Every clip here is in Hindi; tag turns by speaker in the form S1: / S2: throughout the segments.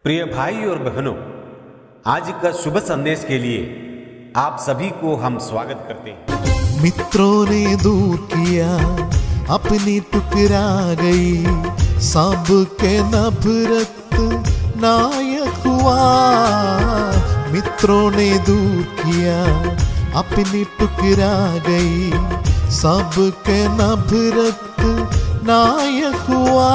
S1: प्रिय भाई और बहनों, आज का शुभ संदेश के लिए आप सभी को हम स्वागत करते हैं।
S2: मित्रों ने दूर किया, अपनी टुकरा गई, सब के नफरत नायक हुआ। मित्रों ने दूर किया, अपनी टुकरा गई, सब के नफरत नायक हुआ।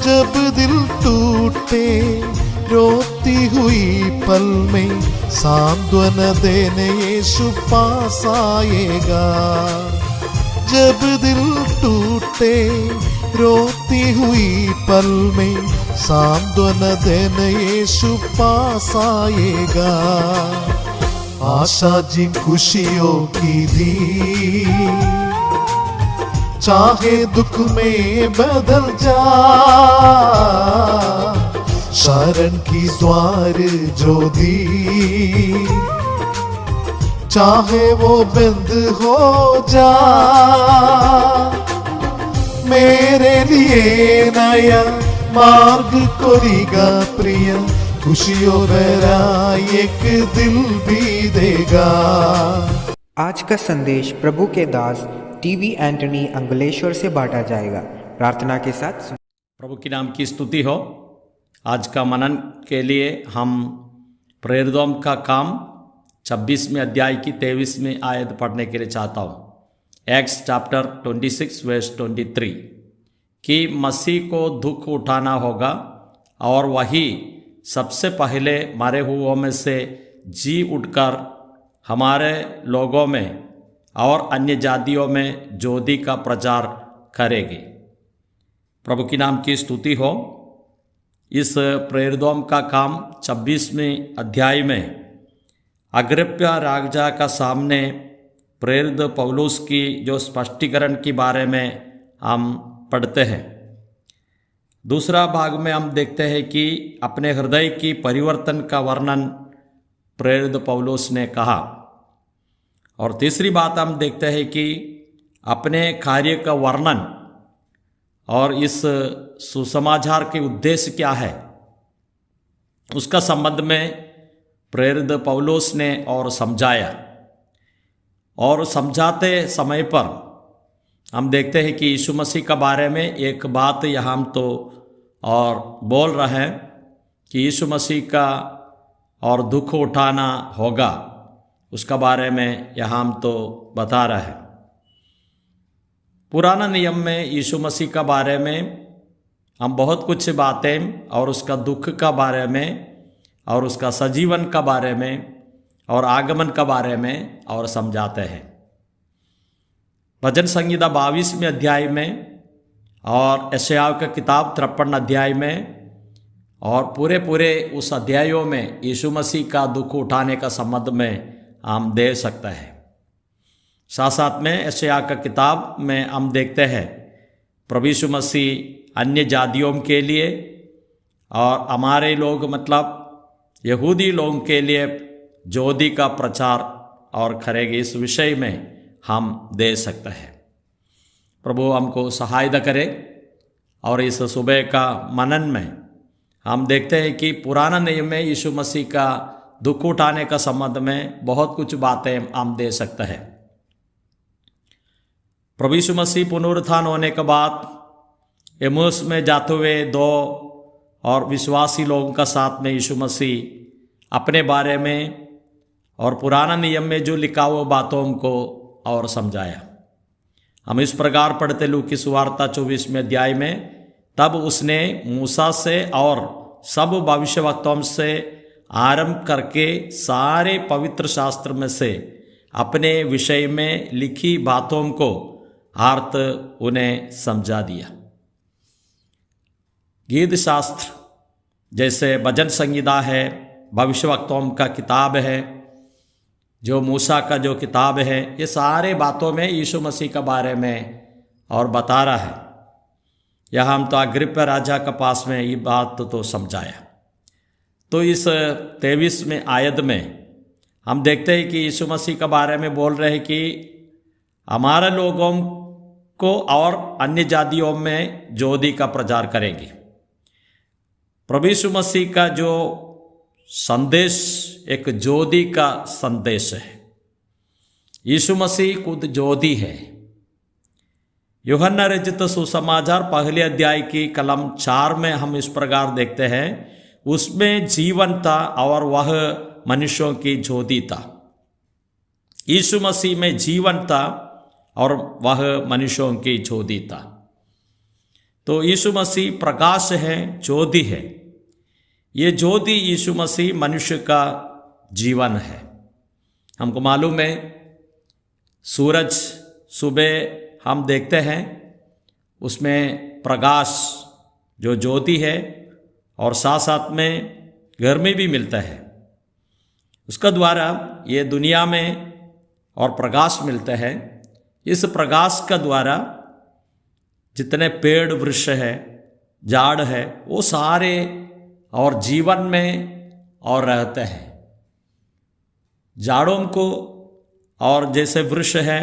S2: जब दिल टूटे रोती हुई पल में सांत्वना देने यीशु पास आएगा। जब दिल टूटे रोती हुई पल में सांत्वना देने यीशु पास आएगा। आशा जी खुशियों की दी, चाहे दुख में बदल जा, शरण की द्वार जो दी, चाहे वो बंद हो जा। मेरे लिए नया मार्ग खोलेगा प्रिय, खुशियों भरा एक दिल भी देगा।
S3: आज का संदेश प्रभु के दास टीवी एंटनी अंगलेश्वर से बांटा जाएगा। प्रार्थना के साथ
S4: प्रभु की नाम की स्तुति हो। आज का मनन के लिए हम प्रेरितों का काम 26वें अध्याय की 23वीं आयत पढ़ने के लिए चाहता हूँ। एक्स चैप्टर 26 वर्स 23 कि मसीह को दुख उठाना होगा और वही सबसे पहले मरे हुओं में से जी उठकर हमारे लोगों में और अन्य जातियों में ज्योति का प्रचार करेगी। प्रभु की नाम की स्तुति हो। इस प्रेरितों का काम 26वें अध्याय में अग्रिप्पा राजा का सामने प्रेरित पौलुस की जो स्पष्टीकरण के बारे में हम पढ़ते हैं। दूसरा भाग में हम देखते हैं कि अपने हृदय की परिवर्तन का वर्णन प्रेरित पौलुस ने कहा। और तीसरी बात हम देखते हैं कि अपने कार्य का वर्णन और इस सुसमाचार के उद्देश्य क्या है, उसका संबंध में प्रेरित पौलुस ने और समझाया। और समझाते समय पर हम देखते हैं कि यीशु मसीह के बारे में एक बात यहाँ हम तो और बोल रहे हैं कि यीशु मसीह का और दुख उठाना होगा, उसका बारे में यहाँ हम तो बता रहे हैं। पुराना नियम में यीशु मसीह का बारे में हम बहुत कुछ बातें और उसका दुख का बारे में और उसका सजीवन का बारे में और आगमन का बारे में और समझाते हैं। भजन संहिता 22वें अध्याय में और यशायाह का किताब 53 अध्याय में और पूरे उस अध्यायों में यीशु मसीह का दुख उठाने का संबंध में हम दे सकते हैं। साथ साथ में यशायाह का किताब में हम देखते हैं प्रभु यीशु मसीह अन्य जातियों के लिए और हमारे लोग मतलब यहूदी लोगों के लिए ज्योति का प्रचार और करेंगे, इस विषय में हम दे सकते हैं। प्रभु हमको सहायता करे। और इस सुबह का मनन में हम देखते हैं कि पुराना नियम में यीशु मसीह का दुख उठाने का संबंध में बहुत कुछ बातें हम दे सकते हैं। प्रभु यीशु मसीह पुनरुत्थान होने के बाद एमुस में जाते हुए दो और विश्वासी लोगों का साथ में यीशु मसीह अपने बारे में और पुराना नियम में जो लिखा हुआ बातों को और समझाया। हम इस प्रकार पढ़ते लूका की सुवार्ता 24वें अध्याय में, तब उसने मूसा से और सब भविष्यवक्ताओं से आरंभ करके सारे पवित्र शास्त्र में से अपने विषय में लिखी बातों को अर्थ उन्हें समझा दिया। गीत शास्त्र जैसे भजन संहिता है, भविष्यवक्ताओं का किताब है, जो मूसा का जो किताब है, ये सारे बातों में यीशु मसीह के बारे में और बता रहा है। यहाँ हम तो अग्रिप्पा राजा के पास में ये बात तो समझाया। तो इस 23वें आयत में हम देखते हैं कि यीशु मसीह के बारे में बोल रहे हैं कि हमारे लोगों को और अन्य जातियों में ज्योति का प्रचार करेंगे। प्रभु यीशु मसीह का जो संदेश एक ज्योति का संदेश है। यीशु मसीह खुद ज्योति है। यूहन्ना रचित सुसमाचार पहले अध्याय की कलम 4 में हम इस प्रकार देखते हैं, उसमें जीवन था और वह मनुष्यों की ज्योति था। यीशु मसीह में जीवन था और वह मनुष्यों की ज्योति था। तो यीशु मसीह प्रकाश है, ज्योति है। ये ज्योति यीशु मसीह मनुष्य का जीवन है। हमको मालूम है, सूरज सुबह हम देखते हैं, उसमें प्रकाश जो ज्योति है और साथ साथ में गर्मी भी मिलता है। उसका द्वारा ये दुनिया में और प्रकाश मिलता है। इस प्रकाश का द्वारा जितने पेड़ वृक्ष है, झाड़ है, वो सारे और जीवन में और रहते हैं। झाड़ों को और जैसे वृक्ष है,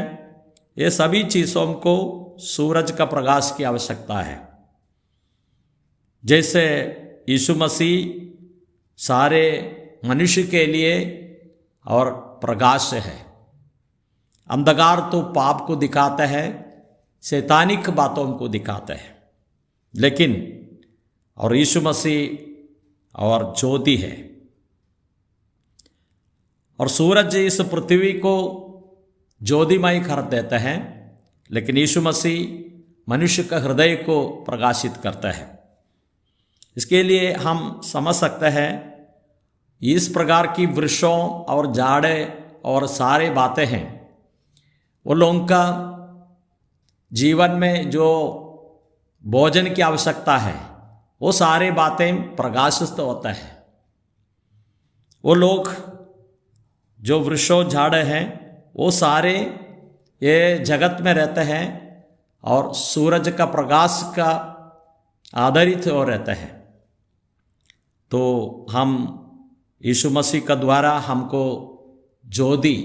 S4: ये सभी चीज़ों को सूरज का प्रकाश की आवश्यकता है। जैसे यीशु मसीह सारे मनुष्य के लिए और प्रकाश है। अंधकार तो पाप को दिखाता है, शैतानिक बातों को दिखाता है, लेकिन और यीशु मसीह और ज्योति है। और सूरज इस पृथ्वी को ज्योतिमय कर देता है, लेकिन यीशु मसीह मनुष्य का हृदय को प्रकाशित करता है। इसके लिए हम समझ सकते हैं, इस प्रकार की वृक्षों और झाड़े और सारे बातें हैं, वो लोगों का जीवन में जो भोजन की आवश्यकता है, वो सारे बातें प्रकाशित होता है। वो लोग जो वृक्षों झाड़े हैं, वो सारे ये जगत में रहते हैं और सूरज का प्रकाश का आधारित हो रहता है। तो हम यीशु मसीह का द्वारा हमको ज्योति,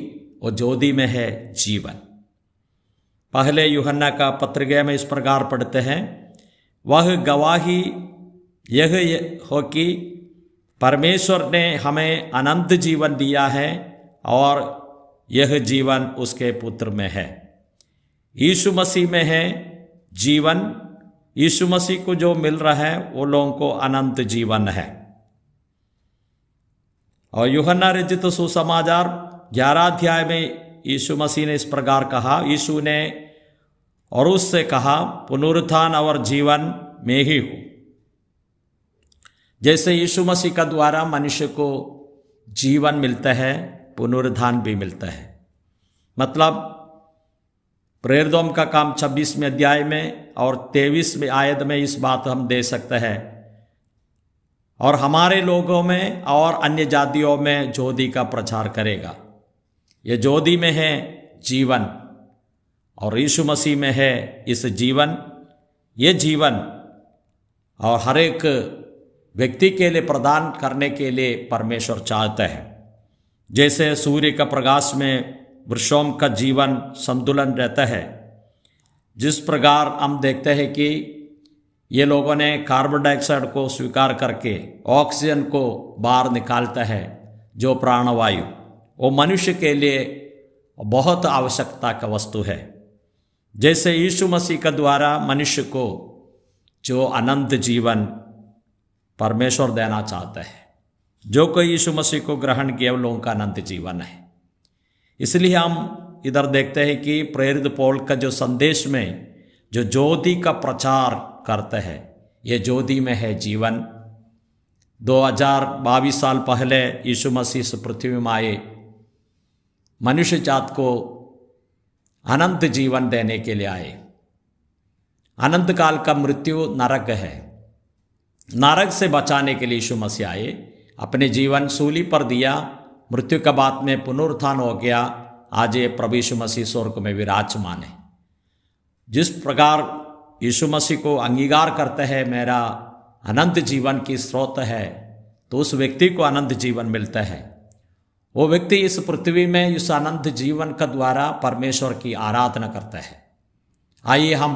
S4: और ज्योति में है जीवन। पहले यूहन्ना का पत्र में इस प्रकार पढ़ते हैं, वह गवाही यह हो कि परमेश्वर ने हमें अनंत जीवन दिया है और यह जीवन उसके पुत्र में है। यीशु मसीह में है जीवन। यीशु मसीह को जो मिल रहा है वो लोगों को अनंत जीवन है। और यूहन्ना रचित सुसमाचार 11 अध्याय में यीशु मसीह ने इस प्रकार कहा, यीशु ने और उससे कहा, पुनरुत्थान और जीवन में ही हूँ। जैसे यीशु मसीह का द्वारा मनुष्य को जीवन मिलता है, पुनरुत्थान भी मिलता है। मतलब प्रेरितों का काम 26वें अध्याय में और 23वें आयत में इस बात हम दे सकते हैं। और हमारे लोगों में और अन्य जातियों में ज्योति का प्रचार करेगा। ये ज्योति में है जीवन और यीशु मसीह में है इस जीवन। ये जीवन और हर एक व्यक्ति के लिए प्रदान करने के लिए परमेश्वर चाहता है। जैसे सूर्य का प्रकाश में वृक्षों का जीवन संतुलन रहता है, जिस प्रकार हम देखते हैं कि ये लोगों ने कार्बन डाइऑक्साइड को स्वीकार करके ऑक्सीजन को बाहर निकालता है, जो प्राणवायु, वो मनुष्य के लिए बहुत आवश्यकता का वस्तु है। जैसे यीशु मसीह का द्वारा मनुष्य को जो अनंत जीवन परमेश्वर देना चाहता है, जो कोई यीशु मसीह को ग्रहण किया, लोगों का अनंत जीवन है। इसलिए हम इधर देखते हैं कि प्रेरित पौल का जो संदेश में जो ज्योति का प्रचार करते हैं, ये ज्योति में है जीवन। 2022 साल पहले यीशु मसीह इस पृथ्वी में आए, मनुष्य जात को अनंत जीवन देने के लिए आए। अनंत काल का मृत्यु नरक है, नरक से बचाने के लिए यीशु मसीह आए, अपने जीवन सूली पर दिया, मृत्यु के बाद में पुनरुत्थान हो गया। आज ये प्रभु यीशु मसीह स्वर्ग में विराजमान है। जिस प्रकार यीशु मसीह को अंगीकार करते हैं, मेरा अनंत जीवन की स्रोत है, तो उस व्यक्ति को अनंत जीवन मिलता है। वो व्यक्ति इस पृथ्वी में इस अनंत जीवन का द्वारा परमेश्वर की आराधना करता है। आइए हम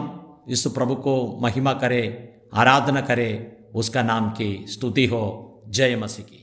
S4: इस प्रभु को महिमा करें, आराधना करें, उसका नाम की स्तुति हो। जय मसीह की।